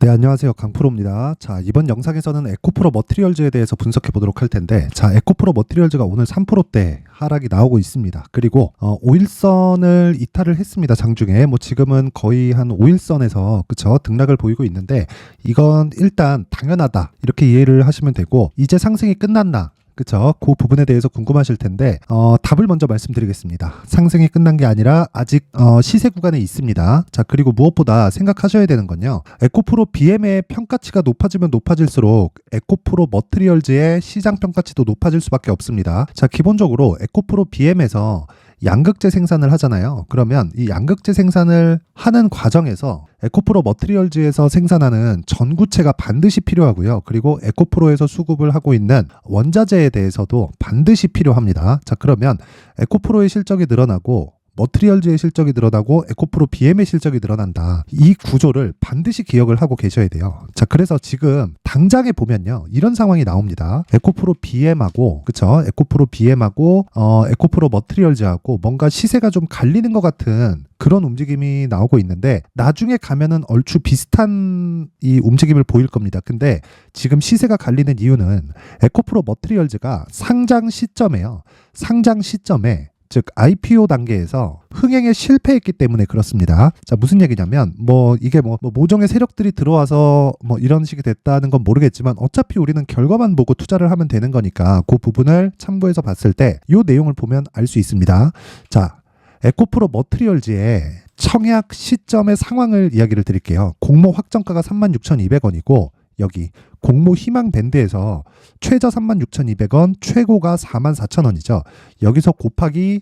네, 안녕하세요. 강프로입니다. 자, 이번 영상에서는 에코프로 머티리얼즈에 대해서 분석해 보도록 할 텐데, 자, 에코프로 머티리얼즈가 오늘 3%대 하락이 나오고 있습니다. 그리고 5일선을 이탈을 했습니다. 장중에 뭐 지금은 거의 한 5일선에서 그쵸 등락을 보이고 있는데, 이건 일단 당연하다 이렇게 이해를 하시면 되고, 이제 상승이 끝났나? 그쵸? 그 부분에 대해서 궁금하실 텐데 답을 먼저 말씀드리겠습니다. 상승이 끝난 게 아니라 아직 시세 구간에 있습니다. 자, 그리고 무엇보다 생각하셔야 되는 건요, 에코프로 BM의 평가치가 높아지면 높아질수록 에코프로 머티리얼즈의 시장 평가치도 높아질 수밖에 없습니다. 자, 기본적으로 에코프로 BM에서 양극재 생산을 하잖아요. 그러면 이 양극재 생산을 하는 과정에서 에코프로 머티리얼즈에서 생산하는 전구체가 반드시 필요하고요. 그리고 에코프로에서 수급을 하고 있는 원자재에 대해서도 반드시 필요합니다. 자, 그러면 에코프로의 실적이 늘어나고 머티리얼즈의 실적이 늘어나고 에코프로 BM의 실적이 늘어난다. 이 구조를 반드시 기억을 하고 계셔야 돼요. 자, 그래서 지금 당장에 보면요, 이런 상황이 나옵니다. 에코프로 BM하고 그쵸? 에코프로 BM하고 에코프로 머티리얼즈하고 뭔가 시세가 좀 갈리는 것 같은 그런 움직임이 나오고 있는데, 나중에 가면은 얼추 비슷한 이 움직임을 보일 겁니다. 근데 지금 시세가 갈리는 이유는 에코프로 머티리얼즈가 상장 시점에요. 상장 시점에, 즉 IPO 단계에서 흥행에 실패했기 때문에 그렇습니다. 자, 무슨 얘기냐면 이게 모종의 세력들이 들어와서 이런 식이 됐다는 건 모르겠지만, 어차피 우리는 결과만 보고 투자를 하면 되는 거니까 그 부분을 참고해서 봤을 때 이 내용을 보면 알 수 있습니다. 자, 에코프로 머티리얼즈의 청약 시점의 상황을 이야기를 드릴게요. 공모 확정가가 36,200원이고 여기 공모 희망 밴드에서 최저 36,200원, 최고가 44,000원이죠. 여기서 곱하기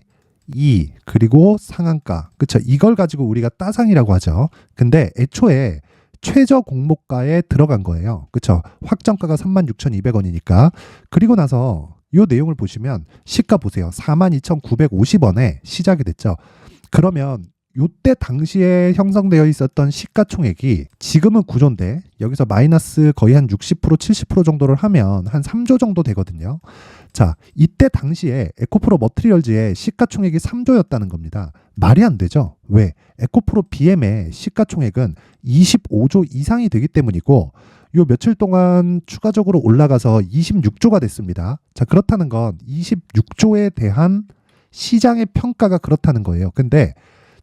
2 그리고 상한가, 그쵸? 이걸 가지고 우리가 따상이라고 하죠. 근데 애초에 최저 공모가에 들어간 거예요. 그쵸? 확정가가 36,200원이니까. 그리고 나서 이 내용을 보시면 시가 보세요. 42,950원에 시작이 됐죠. 그러면 요때 당시에 형성되어 있었던 시가총액이 지금은 9조인데 여기서 마이너스 거의 한 60% 70% 정도를 하면 한 3조 정도 되거든요. 자, 이때 당시에 에코프로 머티리얼즈의 시가총액이 3조였다는 겁니다. 말이 안 되죠. 왜? 에코프로 BM의 시가총액은 25조 이상이 되기 때문이고, 요 며칠 동안 추가적으로 올라가서 26조가 됐습니다. 자, 그렇다는 건 26조에 대한 시장의 평가가 그렇다는 거예요. 근데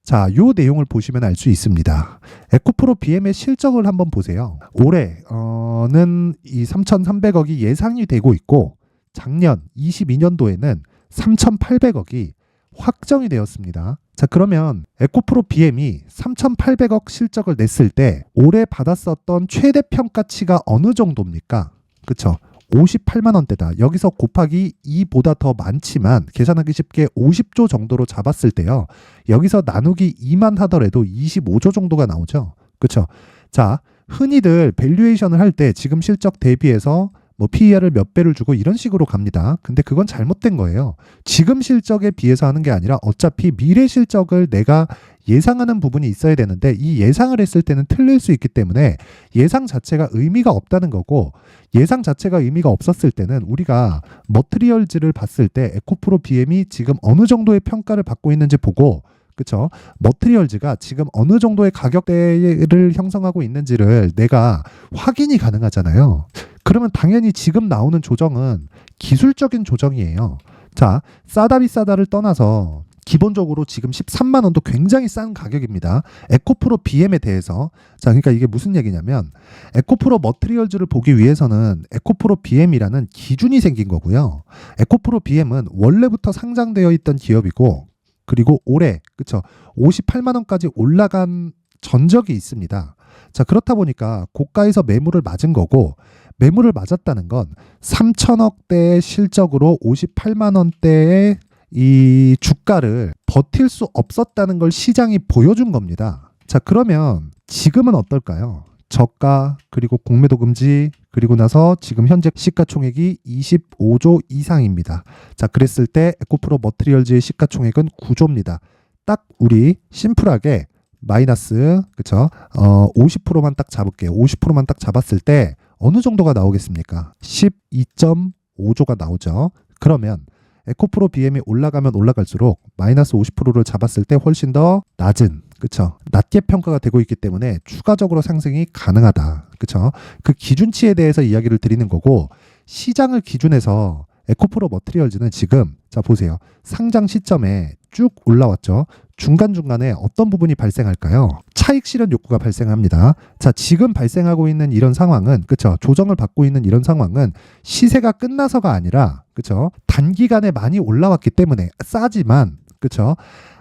자, 요 내용을 보시면 알 수 있습니다. 에코프로 BM의 실적을 한번 보세요. 올해는 이 3,300억이 예상이 되고 있고, 작년 22년도에는 3,800억이 확정이 되었습니다. 자, 그러면 에코프로 BM이 3,800억 실적을 냈을 때 올해 받았었던 최대 평가치가 어느 정도입니까? 그쵸? 58만 원대다. 여기서 곱하기 2보다 더 많지만 계산하기 쉽게 50조 정도로 잡았을 때요, 여기서 나누기 2만 하더라도 25조 정도가 나오죠. 그렇죠? 자, 흔히들 밸류에이션을 할 때 지금 실적 대비해서 PER을 몇 배를 주고 이런 식으로 갑니다. 근데 그건 잘못된 거예요. 지금 실적에 비해서 하는 게 아니라 어차피 미래 실적을 내가 예상하는 부분이 있어야 되는데, 이 예상을 했을 때는 틀릴 수 있기 때문에 예상 자체가 의미가 없다는 거고, 예상 자체가 의미가 없었을 때는 우리가 머티리얼즈를 봤을 때 에코프로 BM이 지금 어느 정도의 평가를 받고 있는지 보고, 그쵸? 머티리얼즈가 지금 어느 정도의 가격대를 형성하고 있는지를 내가 확인이 가능하잖아요. 그러면 당연히 지금 나오는 조정은 기술적인 조정이에요. 자, 싸다 비싸다를 떠나서 기본적으로 지금 13만 원도 굉장히 싼 가격입니다. 에코프로 BM에 대해서. 자, 그러니까 이게 무슨 얘기냐면, 에코프로 머티리얼즈를 보기 위해서는 에코프로 BM이라는 기준이 생긴 거고요. 에코프로 BM은 원래부터 상장되어 있던 기업이고, 그리고 올해 그쵸 58만 원까지 올라간 전적이 있습니다. 자, 그렇다 보니까 고가에서 매물을 맞은 거고, 매물을 맞았다는 건 3천억대의 실적으로 58만 원대의 이 주가를 버틸 수 없었다는 걸 시장이 보여준 겁니다. 자, 그러면 지금은 어떨까요? 저가 그리고 공매도 금지, 그리고 나서 지금 현재 시가총액이 25조 이상입니다. 자, 그랬을 때 에코프로 머티리얼즈의 시가총액은 9조입니다. 딱 우리 심플하게 마이너스 그쵸? 50%만 딱 잡을게요. 50%만 딱 잡았을 때 어느 정도가 나오겠습니까? 12.5조가 나오죠. 그러면 에코프로 BM이 올라가면 올라갈수록 마이너스 50%를 잡았을 때 훨씬 더 낮은 그쵸? 낮게 평가가 되고 있기 때문에 추가적으로 상승이 가능하다. 그쵸? 그 기준치에 대해서 이야기를 드리는 거고, 시장을 기준해서 에코프로 머티리얼즈는 지금 자 보세요. 상장 시점에 쭉 올라왔죠. 중간중간에 어떤 부분이 발생할까요? 차익 실현 욕구가 발생합니다. 자, 지금 발생하고 있는 이런 상황은 그쵸? 조정을 받고 있는 이런 상황은 시세가 끝나서가 아니라 그쵸? 단기간에 많이 올라왔기 때문에 싸지만 그쵸?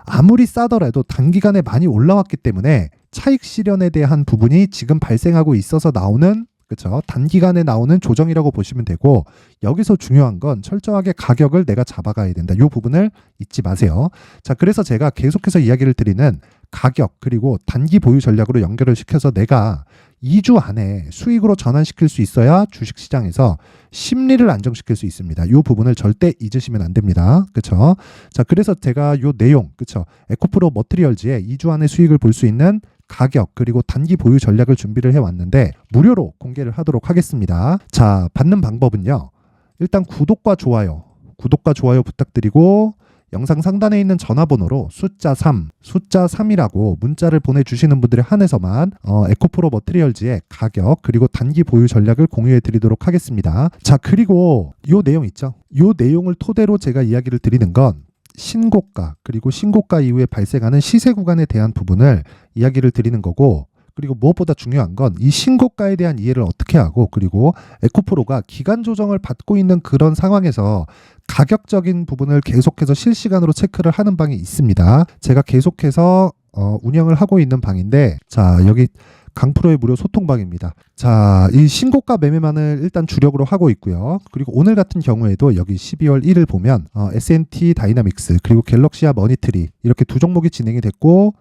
아무리 싸더라도 단기간에 많이 올라왔기 때문에 차익 실현에 대한 부분이 지금 발생하고 있어서 나오는 그쵸? 단기간에 나오는 조정이라고 보시면 되고, 여기서 중요한 건 철저하게 가격을 내가 잡아가야 된다. 이 부분을 잊지 마세요. 자, 그래서 제가 계속해서 이야기를 드리는 가격 그리고 단기 보유 전략으로 연결을 시켜서 내가 2주 안에 수익으로 전환시킬 수 있어야 주식시장에서 심리를 안정시킬 수 있습니다. 이 부분을 절대 잊으시면 안 됩니다. 그쵸? 자, 그래서 제가 이 내용, 그쵸? 에코프로 머티리얼즈의 2주 안에 수익을 볼 수 있는 가격 그리고 단기 보유 전략을 준비를 해왔는데 무료로 공개를 하도록 하겠습니다. 자, 받는 방법은요. 일단 구독과 좋아요 부탁드리고 영상 상단에 있는 전화번호로 숫자 3이라고 문자를 보내주시는 분들에 한해서만 에코프로 머티리얼즈의 가격 그리고 단기 보유 전략을 공유해 드리도록 하겠습니다. 자, 그리고 요 내용 있죠. 요 내용을 토대로 제가 이야기를 드리는 건 신고가 그리고 신고가 이후에 발생하는 시세 구간에 대한 부분을 이야기를 드리는 거고, 그리고 무엇보다 중요한 건 이 신고가에 대한 이해를 어떻게 하고, 그리고 에코프로가 기간 조정을 받고 있는 그런 상황에서 가격적인 부분을 계속해서 실시간으로 체크를 하는 방이 있습니다. 제가 계속해서 운영을 하고 있는 방인데, 자, 여기 강프로의 무료 소통방입니다. 자, 이 신고가 매매만을 일단 주력으로 하고 있고요. 그리고 오늘 같은 경우에도 여기 12월 1일 보면 S&T 다이나믹스 그리고 갤럭시아 머니트리 이렇게 두 종목이 진행이 됐고,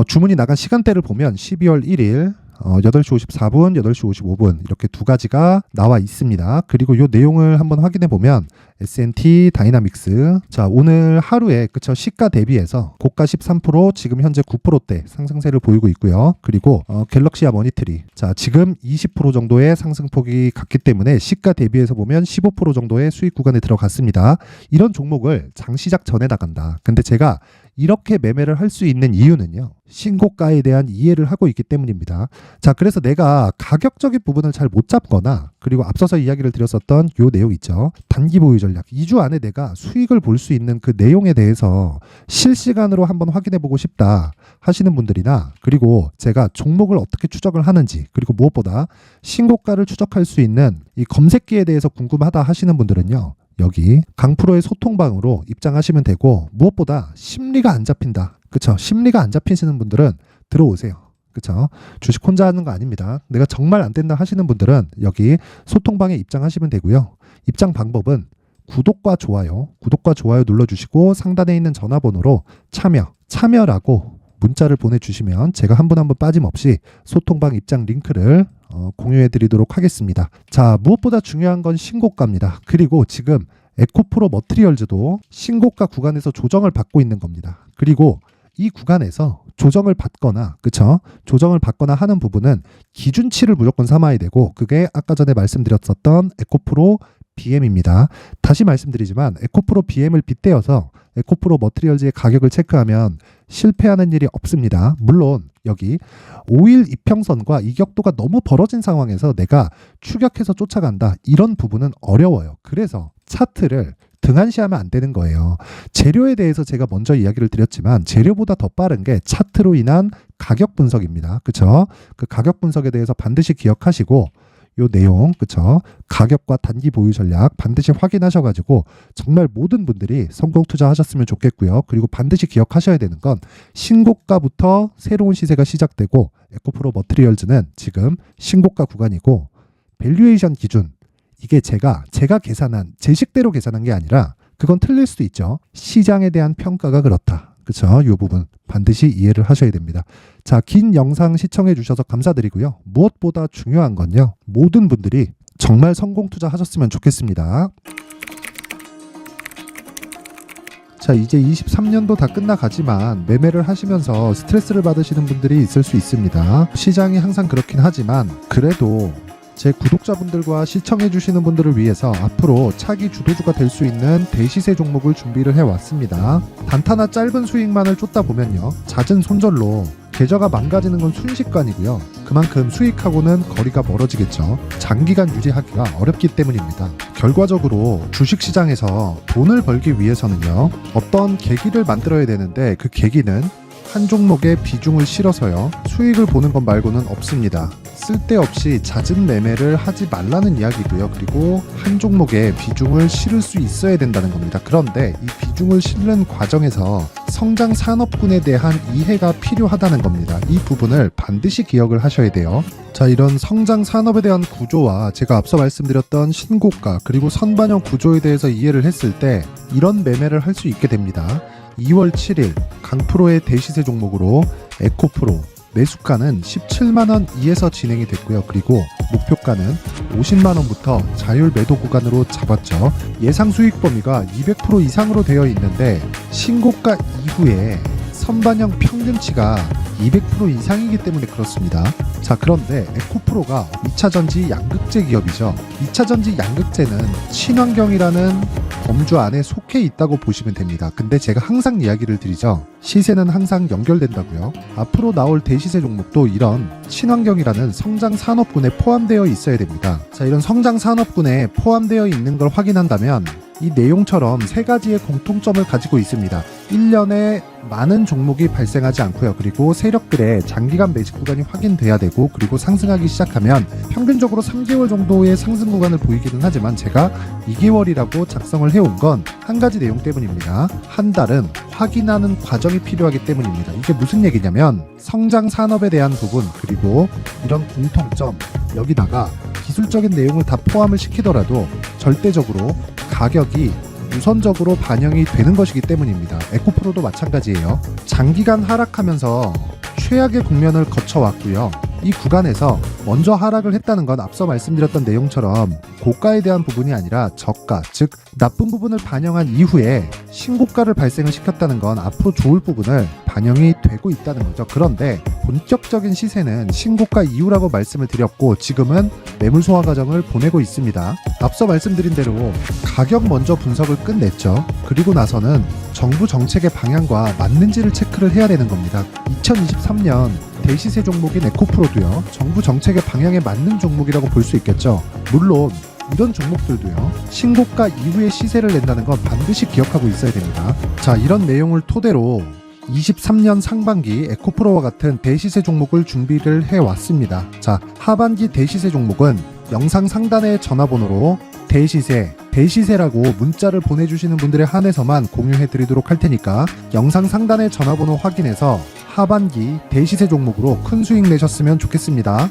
주문이 나간 시간대를 보면 12월 1일 8시 54분, 8시 55분 이렇게 두 가지가 나와 있습니다. 그리고 이 내용을 한번 확인해 보면 S&T 다이나믹스 자, 오늘 하루에 그쵸? 시가 대비해서 고가 13% 지금 현재 9%대 상승세를 보이고 있고요. 그리고 갤럭시아 머니트리 자, 지금 20% 정도의 상승폭이 갔기 때문에 시가 대비해서 보면 15% 정도의 수익 구간에 들어갔습니다. 이런 종목을 장시작 전에 나간다. 근데 제가 이렇게 매매를 할 수 있는 이유는요. 신고가에 대한 이해를 하고 있기 때문입니다. 자, 그래서 내가 가격적인 부분을 잘 못 잡거나 그리고 앞서서 이야기를 드렸었던 요 내용 있죠. 단기 보유 전략. 2주 안에 내가 수익을 볼 수 있는 그 내용에 대해서 실시간으로 한번 확인해 보고 싶다 하시는 분들이나, 그리고 제가 종목을 어떻게 추적을 하는지, 그리고 무엇보다 신고가를 추적할 수 있는 이 검색기에 대해서 궁금하다 하시는 분들은요. 여기 강프로의 소통방으로 입장하시면 되고, 무엇보다 심리가 안 잡힌다. 그쵸? 심리가 안 잡히시는 분들은 들어오세요. 그쵸? 주식 혼자 하는 거 아닙니다. 내가 정말 안 된다 하시는 분들은 여기 소통방에 입장하시면 되고요. 입장 방법은 구독과 좋아요 눌러주시고 상단에 있는 전화번호로 참여라고 문자를 보내주시면 제가 한 분 한 분 빠짐없이 소통방 입장 링크를 공유해 드리도록 하겠습니다. 자, 무엇보다 중요한 건 신고가입니다. 그리고 지금 에코프로 머티리얼즈도 신고가 구간에서 조정을 받고 있는 겁니다. 그리고 이 구간에서 조정을 받거나 그쵸? 조정을 받거나 하는 부분은 기준치를 무조건 삼아야 되고, 그게 아까 전에 말씀드렸었던 에코프로 BM입니다. 다시 말씀드리지만 에코프로 BM을 빗대어서 에코프로 머티리얼즈의 가격을 체크하면 실패하는 일이 없습니다. 물론 여기 5일 이평선과 이격도가 너무 벌어진 상황에서 내가 추격해서 쫓아간다, 이런 부분은 어려워요. 그래서 차트를 등한시하면 안 되는 거예요. 재료에 대해서 제가 먼저 이야기를 드렸지만 재료보다 더 빠른 게 차트로 인한 가격 분석입니다. 그쵸? 그 가격 분석에 대해서 반드시 기억하시고, 요 내용 그쵸? 가격과 단기 보유 전략 반드시 확인하셔가지고 정말 모든 분들이 성공 투자하셨으면 좋겠고요. 그리고 반드시 기억하셔야 되는 건 신고가부터 새로운 시세가 시작되고, 에코프로 머티리얼즈는 지금 신고가 구간이고, 밸류에이션 기준 이게 제가 계산한 제 식대로 계산한 게 아니라, 그건 틀릴 수도 있죠. 시장에 대한 평가가 그렇다. 그쵸? 이 부분 반드시 이해를 하셔야 됩니다. 자, 긴 영상 시청해 주셔서 감사드리고요. 무엇보다 중요한 건요. 모든 분들이 정말 성공 투자하셨으면 좋겠습니다. 자, 이제 23년도 다 끝나가지만 매매를 하시면서 스트레스를 받으시는 분들이 있을 수 있습니다. 시장이 항상 그렇긴 하지만 그래도 제 구독자분들과 시청해주시는 분들을 위해서 앞으로 차기 주도주가 될 수 있는 대시세 종목을 준비를 해왔습니다. 단타나 짧은 수익만을 쫓다 보면요, 잦은 손절로 계좌가 망가지는 건 순식간이고요. 그만큼 수익하고는 거리가 멀어지겠죠. 장기간 유지하기가 어렵기 때문입니다. 결과적으로 주식시장에서 돈을 벌기 위해서는요, 어떤 계기를 만들어야 되는데 그 계기는 한 종목에 비중을 실어서요, 수익을 보는 것 말고는 없습니다. 쓸데없이 잦은 매매를 하지 말라는 이야기고요. 그리고 한 종목에 비중을 실을 수 있어야 된다는 겁니다. 그런데 이 비중을 실는 과정에서 성장 산업군에 대한 이해가 필요하다는 겁니다. 이 부분을 반드시 기억을 하셔야 돼요. 자, 이런 성장 산업에 대한 구조와 제가 앞서 말씀드렸던 신고가 그리고 선반영 구조에 대해서 이해를 했을 때 이런 매매를 할 수 있게 됩니다. 2월 7일 강프로의 대시세 종목으로 에코프로 매수가는 17만원 이에서 진행이 됐고요. 그리고 목표가는 50만원부터 자율 매도 구간으로 잡았죠. 예상 수익 범위가 200% 이상으로 되어 있는데 신고가 이후에 선반영 평균치가 200% 이상이기 때문에 그렇습니다. 자, 그런데 에코프로가 2차전지 양극재 기업이죠. 2차전지 양극재는 친환경이라는 범주 안에 속해 있다고 보시면 됩니다. 근데 제가 항상 이야기를 드리죠. 시세는 항상 연결된다고요. 앞으로 나올 대시세 종목도 이런 친환경이라는 성장 산업군에 포함되어 있어야 됩니다. 자, 이런 성장 산업군에 포함되어 있는 걸 확인한다면 이 내용처럼 세 가지의 공통점을 가지고 있습니다. 1년에 많은 종목이 발생하지 않고요. 그리고 세력들의 장기간 매집 구간이 확인돼야 되고, 그리고 상승하기 시작하면 평균적으로 3개월 정도의 상승 구간을 보이기는 하지만 제가 2개월이라고 작성을 해온 건 한 가지 내용 때문입니다. 한 달은 확인하는 과정이 필요하기 때문입니다. 이게 무슨 얘기냐면 성장 산업에 대한 부분, 그리고 이런 공통점, 여기다가 기술적인 내용을 다 포함을 시키더라도 절대적으로 가격이 우선적으로 반영이 되는 것이기 때문입니다. 에코프로도 마찬가지예요. 장기간 하락하면서 최악의 국면을 거쳐왔고요. 이 구간에서 먼저 하락을 했다는 건 앞서 말씀드렸던 내용처럼 고가에 대한 부분이 아니라 저가, 즉 나쁜 부분을 반영한 이후에 신고가를 발생을 시켰다는 건 앞으로 좋을 부분을 반영이 되고 있다는 거죠. 그런데 본격적인 시세는 신고가 이후라고 말씀을 드렸고, 지금은 매물 소화 과정을 보내고 있습니다. 앞서 말씀드린 대로 가격 먼저 분석을 끝냈죠. 그리고 나서는 정부 정책의 방향과 맞는지를 체크를 해야 되는 겁니다. 2023년 대시세 종목인 에코프로도요, 정부 정책의 방향에 맞는 종목이라고 볼 수 있겠죠. 물론 이런 종목들도요, 신고가 이후에 시세를 낸다는 건 반드시 기억하고 있어야 됩니다. 자, 이런 내용을 토대로 23년 상반기 에코프로와 같은 대시세 종목을 준비를 해왔습니다. 자, 하반기 대시세 종목은 영상 상단의 전화번호로 대시세라고 문자를 보내주시는 분들에 한해서만 공유해드리도록 할 테니까 영상 상단의 전화번호 확인해서 하반기 대시세 종목으로 큰 수익 내셨으면 좋겠습니다.